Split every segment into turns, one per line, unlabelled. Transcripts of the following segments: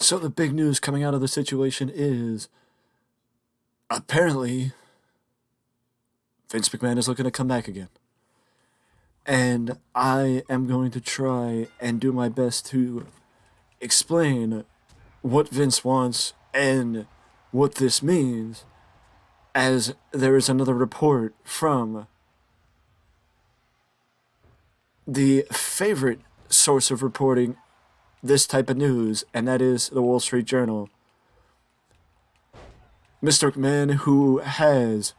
So the big news coming out of the situation is apparently Vince McMahon is looking to come back again. And I am going to try and do my best to explain what Vince wants and what this means, as there is another report from the favorite source of reporting this type of news, and that is the Wall Street Journal. Mr. McMahon, who has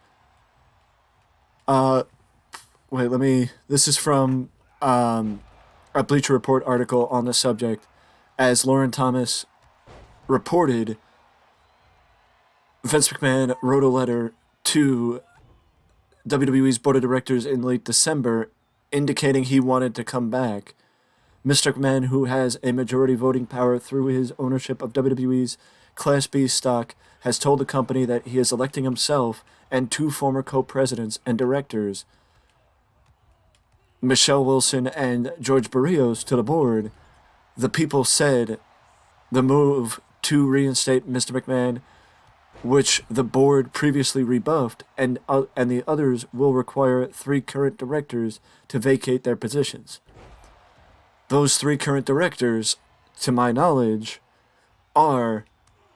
this is from a Bleacher Report article on the subject. As Lauren Thomas reported, Vince McMahon wrote a letter to WWE's board of directors in late December indicating he wanted to come back. Mr. McMahon, who has a majority voting power through his ownership of WWE's Class B stock, has told the company that he is electing himself and two former co-presidents and directors, Michelle Wilson and George Barrios, to the board. The people said the move to reinstate Mr. McMahon, which the board previously rebuffed, and the others will require three current directors to vacate their positions. Those three current directors, to my knowledge, are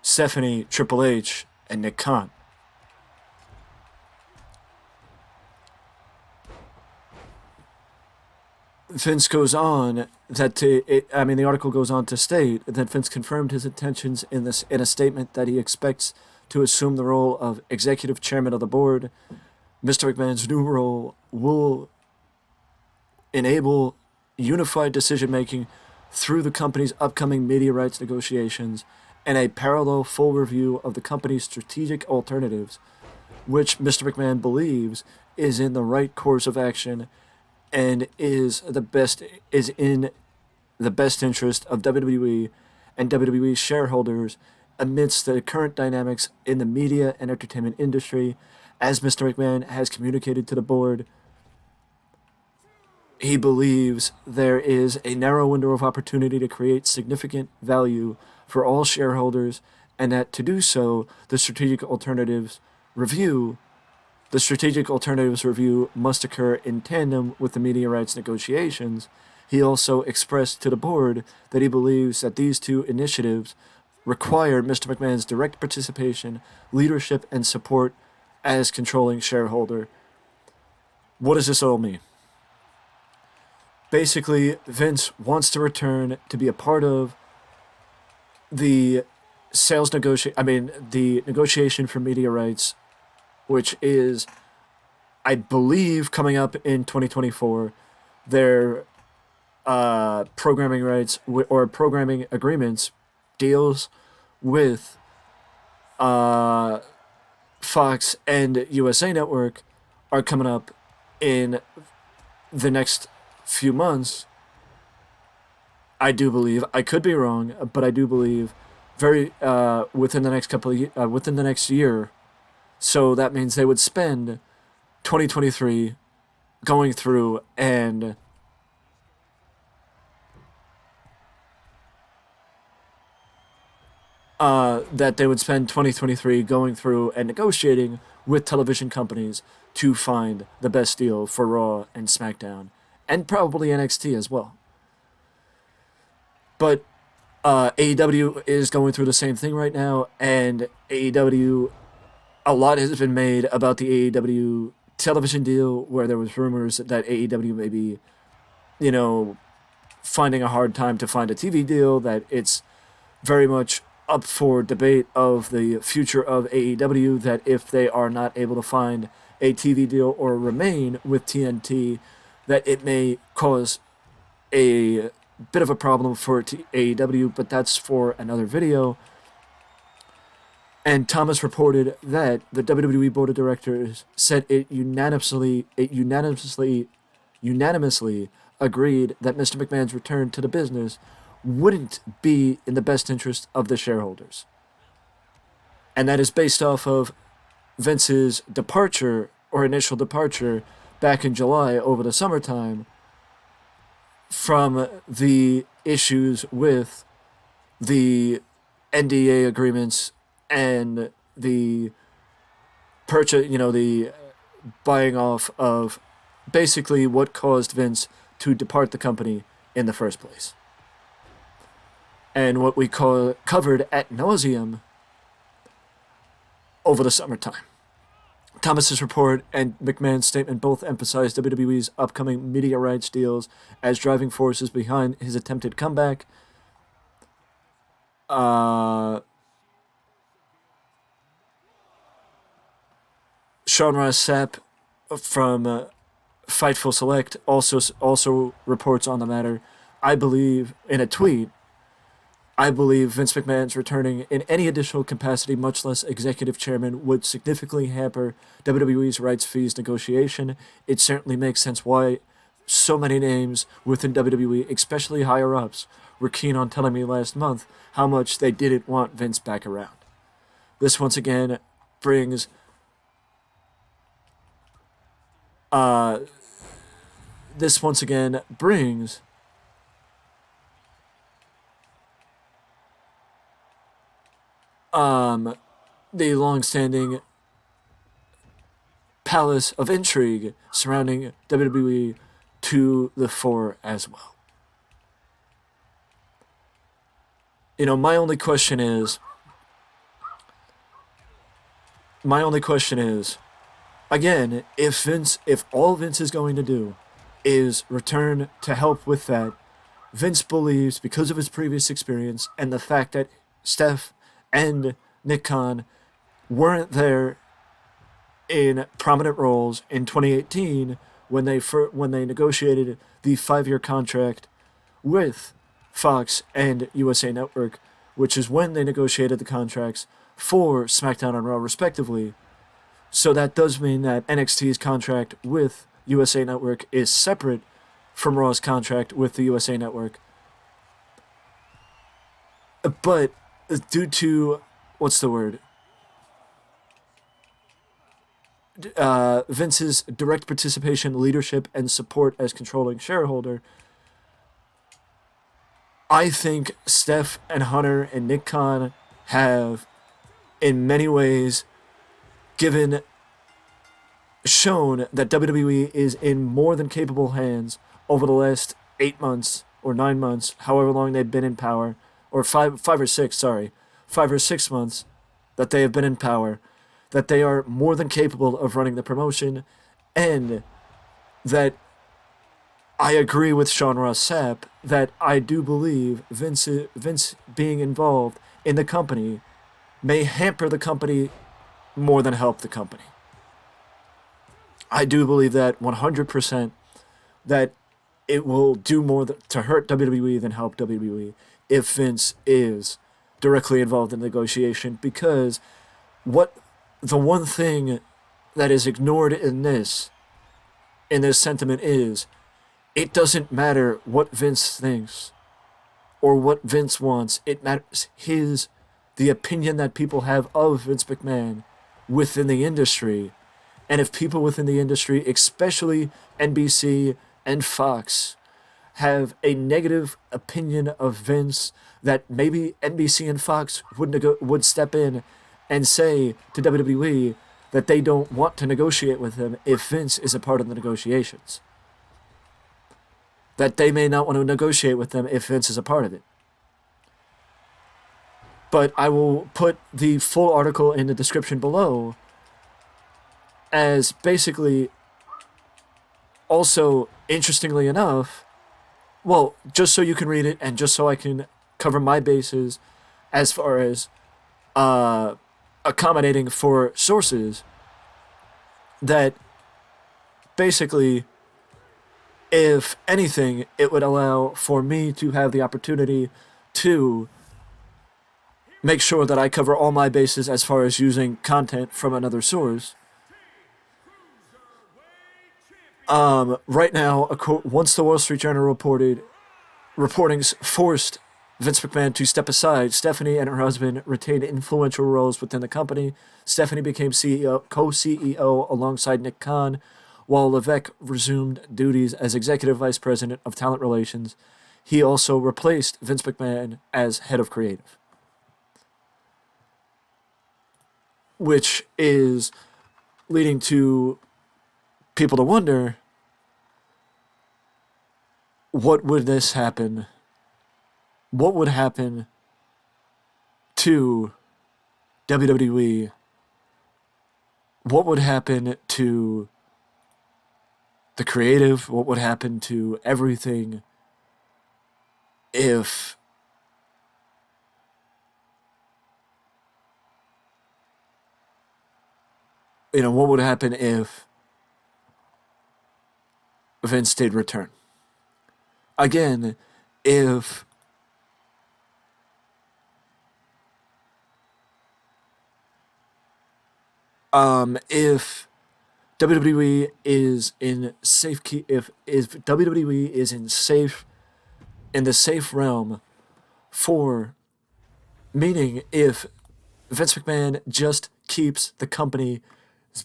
Stephanie, Triple H, and Nick Khan. Vince goes on the article goes on to state that Vince confirmed his intentions in a statement that he expects to assume the role of executive chairman of the board. Mr. McMahon's new role will enable unified decision making through the company's upcoming media rights negotiations and a parallel full review of the company's strategic alternatives, which Mr. McMahon believes is in the right course of action and is in the best interest of WWE and WWE shareholders amidst the current dynamics in the media and entertainment industry. As Mr. McMahon has communicated to the board, he believes there is a narrow window of opportunity to create significant value for all shareholders, and that to do so, the strategic alternatives review must occur in tandem with the media rights negotiations. He also expressed to the board that he believes that these two initiatives require Mr. McMahon's direct participation, leadership, and support as controlling shareholder. What does this all mean? Basically, Vince wants to return to be a part of the the negotiation for media rights, which is, I believe, coming up in 2024. Their programming rights or programming agreements, deals with Fox and USA Network are coming up in the next few months. I do believe, I could be wrong, but I do believe within the next year. So that means they would spend 2023 going through and negotiating with television companies to find the best deal for Raw and SmackDown, and probably NXT as well. But AEW is going through the same thing right now, and a lot has been made about the AEW television deal, where there was rumors that AEW may be, finding a hard time to find a TV deal, that it's very much up for debate of the future of AEW, that if they are not able to find a TV deal or remain with TNT, that it may cause a bit of a problem for AEW, but that's for another video. And Thomas reported that the WWE Board of Directors said it unanimously agreed that Mr. McMahon's return to the business wouldn't be in the best interest of the shareholders. And that is based off of Vince's initial departure back in July over the summertime, from the issues with the NDA agreements and the purchase, the buying off of basically what caused Vince to depart the company in the first place. And what we covered ad nauseum over the summertime. Thomas's report and McMahon's statement both emphasized WWE's upcoming media rights deals as driving forces behind his attempted comeback. Sean Ross Sapp from Fightful Select also reports on the matter. I believe, in a tweet, I believe Vince McMahon's returning in any additional capacity, much less executive chairman, would significantly hamper WWE's rights fees negotiation. It certainly makes sense why so many names within WWE, especially higher ups, were keen on telling me last month how much they didn't want Vince back around. This once again brings the long-standing palace of intrigue surrounding WWE to the fore as well. My only question is, again, if all Vince is going to do is return to help with that, Vince believes, because of his previous experience and the fact that Steph and Nick Khan weren't there in prominent roles in 2018 when they negotiated the 5-year contract with Fox and USA Network, which is when they negotiated the contracts for SmackDown and Raw respectively. So that does mean that NXT's contract with USA Network is separate from Raw's contract with the USA Network. But due to, Vince's direct participation, leadership, and support as controlling shareholder, I think Steph and Hunter and Nick Khan have, in many ways, shown that WWE is in more than capable hands over the last 8 months or 9 months, however long they've been in power, or 5 or 6 months that they have been in power, that they are more than capable of running the promotion, and that I agree with Sean Ross Sapp that I do believe Vince being involved in the company may hamper the company more than help the company. I do believe that 100%, that it will do more to hurt WWE than help WWE if Vince is directly involved in negotiation, because the one thing that is ignored in this sentiment is, it doesn't matter what Vince thinks or what Vince wants. It matters the opinion that people have of Vince McMahon within the industry. And if people within the industry, especially NBC and Fox, have a negative opinion of Vince, that maybe NBC and Fox would step in and say to WWE that they don't want to negotiate with him if Vince is a part of the negotiations. That they may not want to negotiate with them if Vince is a part of it. But I will put the full article in the description below, as basically, also, interestingly enough, well, just so you can read it and just so I can cover my bases as far as accommodating for sources, that basically, if anything, it would allow for me to have the opportunity to make sure that I cover all my bases as far as using content from another source. Right now, once the Wall Street Journal reportings forced Vince McMahon to step aside, Stephanie and her husband retained influential roles within the company. Stephanie became co-CEO alongside Nick Khan, while Levesque resumed duties as executive vice president of talent relations. He also replaced Vince McMahon as head of creative. which is leading to people to wonder, what would this happen? What would happen to WWE? What would happen to the creative? What would happen to everything if what would happen if Vince did return? Again, if if WWE is in if WWE is in the safe realm for, meaning if Vince McMahon just keeps the company's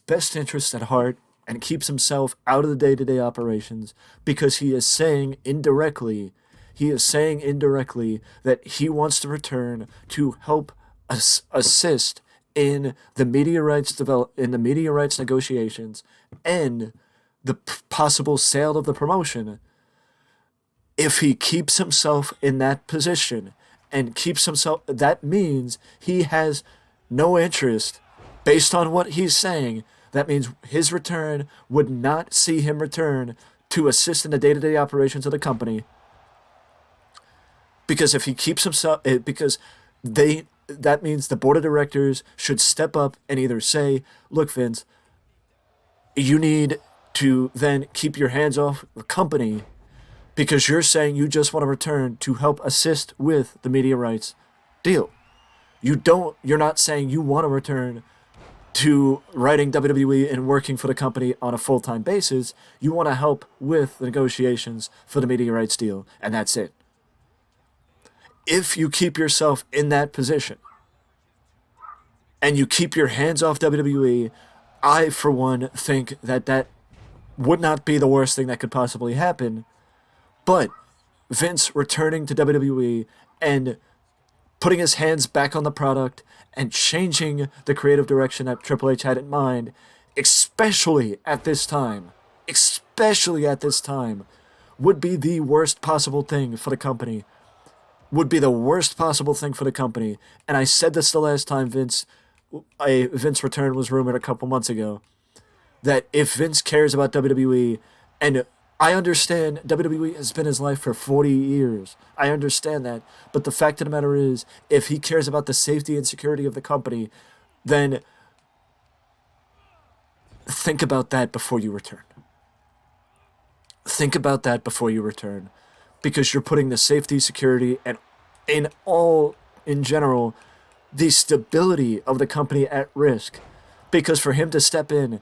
best interests at heart and keeps himself out of the day-to-day operations, because he is saying indirectly that he wants to return to help assist in the media rights negotiations and the possible sale of the promotion. If he keeps himself in that position and keeps himself, that means he has no interest. Based on what he's saying, that means his return would not see him return to assist in the day-to-day operations of the company. Because if he keeps himself, that means the board of directors should step up and either say, look, Vince, you need to then keep your hands off the company, because you're saying you just want to return to help assist with the media rights deal. You're not saying you want to return to writing WWE and working for the company on a full-time basis. You want to help with the negotiations for the media rights deal, and that's it. If you keep yourself in that position and you keep your hands off WWE, I, for one, think that would not be the worst thing that could possibly happen. But Vince returning to WWE and putting his hands back on the product and changing the creative direction that Triple H had in mind, especially at this time, would be the worst possible thing for the company. And I said this the last time Vince return was rumored a couple months ago, that if Vince cares about WWE, and I understand WWE has been his life for 40 years. I understand that. But the fact of the matter is, if he cares about the safety and security of the company, then think about that before you return. Because you're putting the safety, security, and in general, the stability of the company at risk. Because for him to step in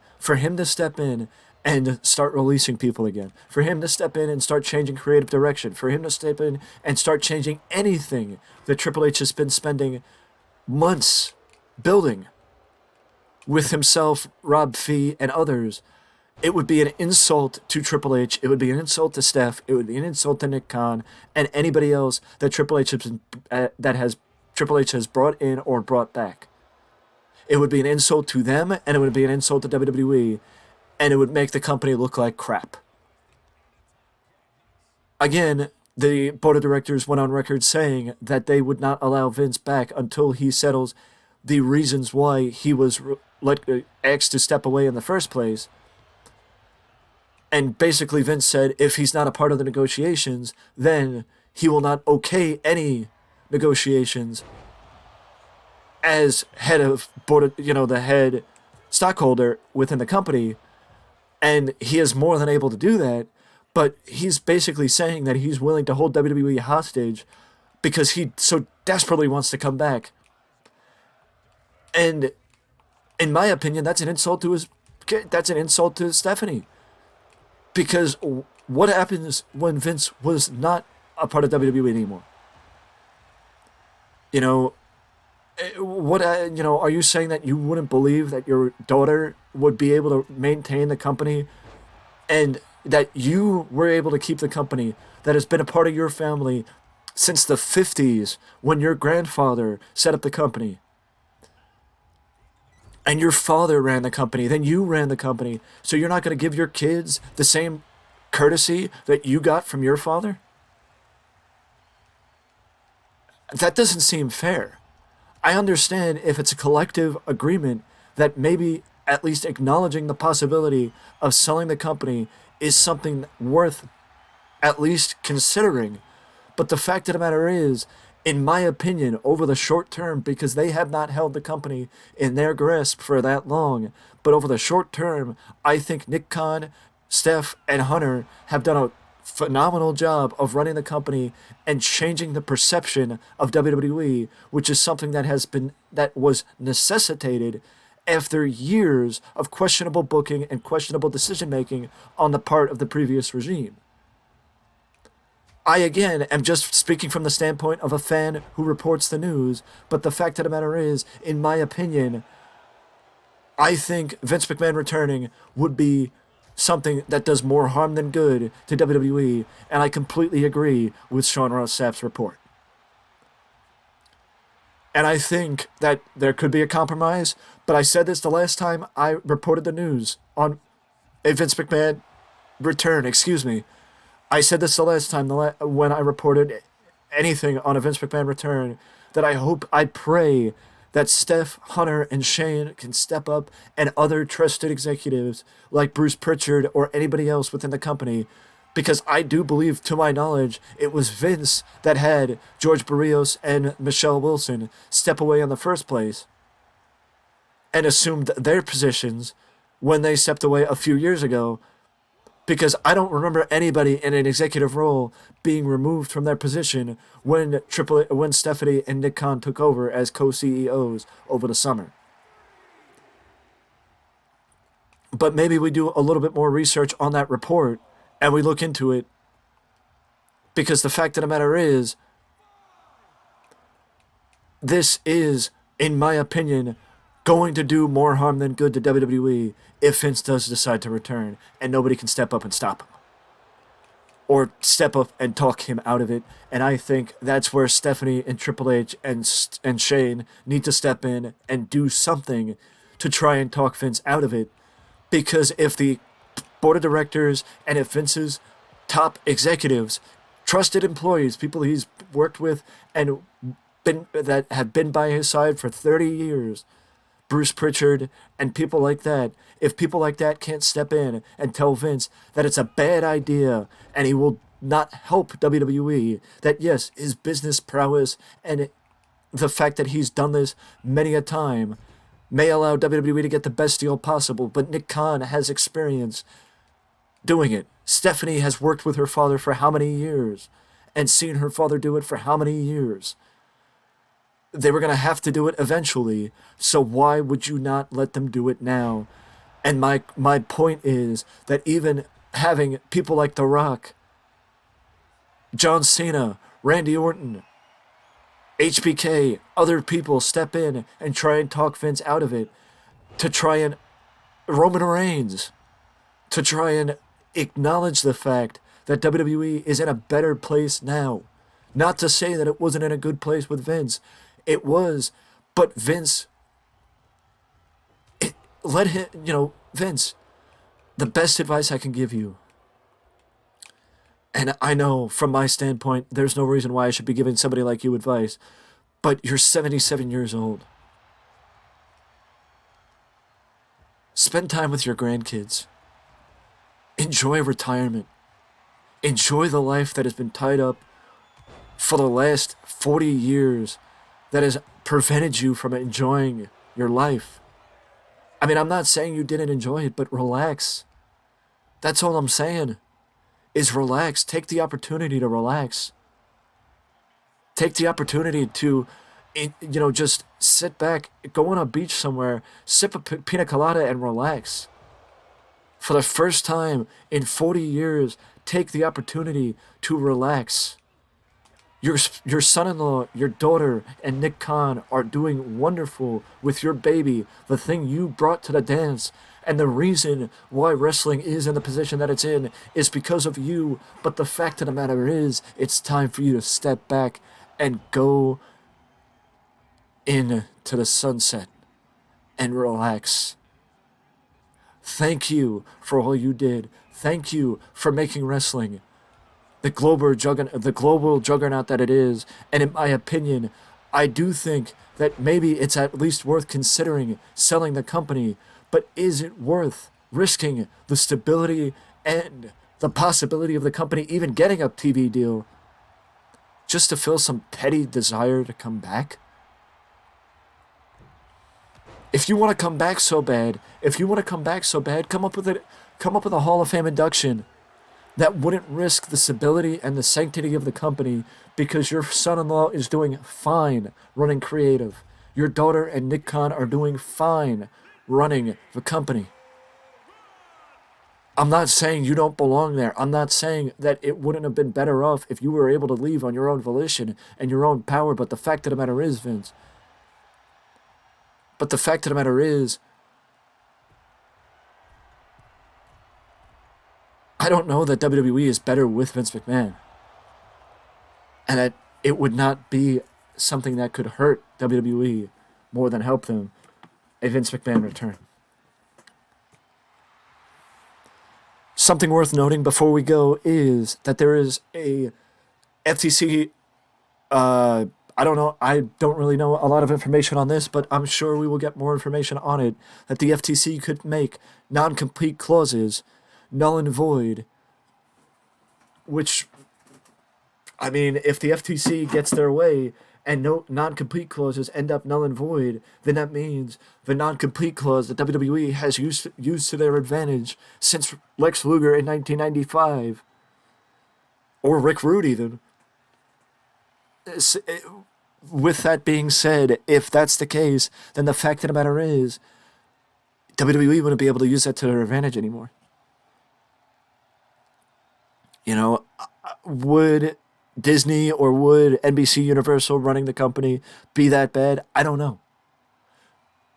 and start releasing people again, for him to step in and start changing creative direction, for him to step in and start changing anything that Triple H has been spending months building with himself, Rob Fee, and others, it would be an insult to Triple H, it would be an insult to Steph, it would be an insult to Nick Khan, and anybody else that Triple H has brought in or brought back. It would be an insult to them, and it would be an insult to WWE, and it would make the company look like crap. Again, the board of directors went on record saying that they would not allow Vince back until he settles the reasons why he was asked to step away in the first place. And basically Vince said if he's not a part of the negotiations, then he will not okay any negotiations as head of the head stockholder within the company. And he is more than able to do that, but he's basically saying that he's willing to hold WWE hostage because he so desperately wants to come back. And in my opinion, that's an insult to Stephanie. Because what happens when Vince was not a part of WWE anymore? Are you saying that you wouldn't believe that your daughter would be able to maintain the company, and that you were able to keep the company that has been a part of your family since the 50s when your grandfather set up the company? and your father ran the company, then you ran the company. So you're not going to give your kids the same courtesy that you got from your father? That doesn't seem fair. I understand if it's a collective agreement that maybe at least acknowledging the possibility of selling the company is something worth at least considering. But the fact of the matter is, in my opinion, over the short term, because they have not held the company in their grasp for that long, but over the short term, I think Nick Khan, Steph, and Hunter have done a phenomenal job of running the company and changing the perception of WWE, which is something that was necessitated after years of questionable booking and questionable decision making on the part of the previous regime. I again am just speaking from the standpoint of a fan who reports the news, but the fact of the matter is, in my opinion, I think Vince McMahon returning would be something that does more harm than good to WWE, and I completely agree with Sean Ross Sapp's report. And I think that there could be a compromise, but I said this the last time I reported the news on a Vince McMahon return, excuse me. I said this the last time when I reported anything on a Vince McMahon return, that I pray that Steph, Hunter, and Shane can step up, and other trusted executives like Bruce Pritchard or anybody else within the company, because I do believe, to my knowledge, it was Vince that had George Barrios and Michelle Wilson step away in the first place and assumed their positions when they stepped away a few years ago, because I don't remember anybody in an executive role being removed from their position when Stephanie and Nick Khan took over as co-CEOs over the summer. But maybe we do a little bit more research on that report and we look into it, because the fact of the matter is, this is, in my opinion, going to do more harm than good to WWE if Vince does decide to return and nobody can step up and stop him or step up and talk him out of it. And I think that's where Stephanie and Triple H and Shane need to step in and do something to try and talk Vince out of it, because if the board of directors and if Vince's top executives, trusted employees, people he's worked with and that have been by his side for 30 years, Bruce Pritchard and people like that, if people like that can't step in and tell Vince that it's a bad idea and he will not help WWE, that yes, his business prowess and the fact that he's done this many a time may allow WWE to get the best deal possible, but Nick Khan has experience doing it. Stephanie has worked with her father for how many years and seen her father do it for how many years? They were going to have to do it eventually, so why would you not let them do it now? And my point is that even having people like The Rock, John Cena, Randy Orton, HBK, other people step in and try and talk Vince out of it, to try and Roman Reigns, to try and acknowledge the fact that WWE is in a better place now. Not to say that it wasn't in a good place with Vince. It was, but Vince, let him, Vince, the best advice I can give you, and I know from my standpoint, there's no reason why I should be giving somebody like you advice, but you're 77 years old. Spend time with your grandkids. Enjoy retirement. Enjoy the life that has been tied up for the last 40 years that has prevented you from enjoying your life. I mean, I'm not saying you didn't enjoy it, but relax. That's all I'm saying, is relax. Take the opportunity to relax. Take the opportunity to, just sit back, go on a beach somewhere, sip a pina colada and relax. For the first time in 40 years, take the opportunity to relax. Your son-in-law, your daughter, and Nick Khan are doing wonderful with your baby, the thing you brought to the dance. And the reason why wrestling is in the position that it's in is because of you. But the fact of the matter is, it's time for you to step back and go into the sunset and relax. Thank you for all you did. Thank you for making wrestling the global juggernaut that it is. And in my opinion, I do think that maybe it's at least worth considering selling the company. But is it worth risking the stability and the possibility of the company even getting a TV deal just to fill some petty desire to come back? If you want to come back so bad, come up with a Hall of Fame induction that wouldn't risk the stability and the sanctity of the company because your son-in-law is doing fine running creative. Your daughter and Nick Khan are doing fine running the company. I'm not saying you don't belong there. I'm not saying that it wouldn't have been better off if you were able to leave on your own volition and your own power, but the fact of the matter is, Vince, I don't know that WWE is better with Vince McMahon. And that it would not be something that could hurt WWE more than help them a Vince McMahon return. Something worth noting before we go is that there is a FTC, I don't know, I don't really know a lot of information on this, but I'm sure we will get more information on it, that the FTC could make non-compete clauses null and void, which, I mean, if the FTC gets their way and no non-compete clauses end up null and void, then that means the non-compete clause that WWE has used to their advantage since Lex Luger in 1995, or Rick Rude even. With that being said, if that's the case, then the fact of the matter is, WWE wouldn't be able to use that to their advantage anymore. You know, would Disney or would NBC Universal running the company be that bad? I don't know.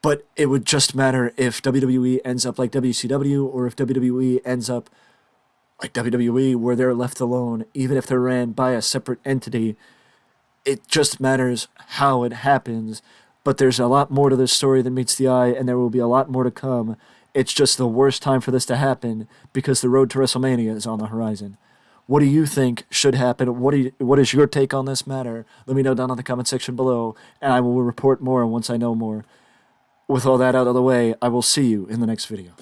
But it would just matter if WWE ends up like WCW or if WWE ends up like WWE where they're left alone, even if they're ran by a separate entity. It just matters how it happens. But there's a lot more to this story than meets the eye, and there will be a lot more to come. It's just the worst time for this to happen because the road to WrestleMania is on the horizon. What do you think should happen? What is your take on this matter? Let me know down in the comment section below, and I will report more once I know more. With all that out of the way, I will see you in the next video.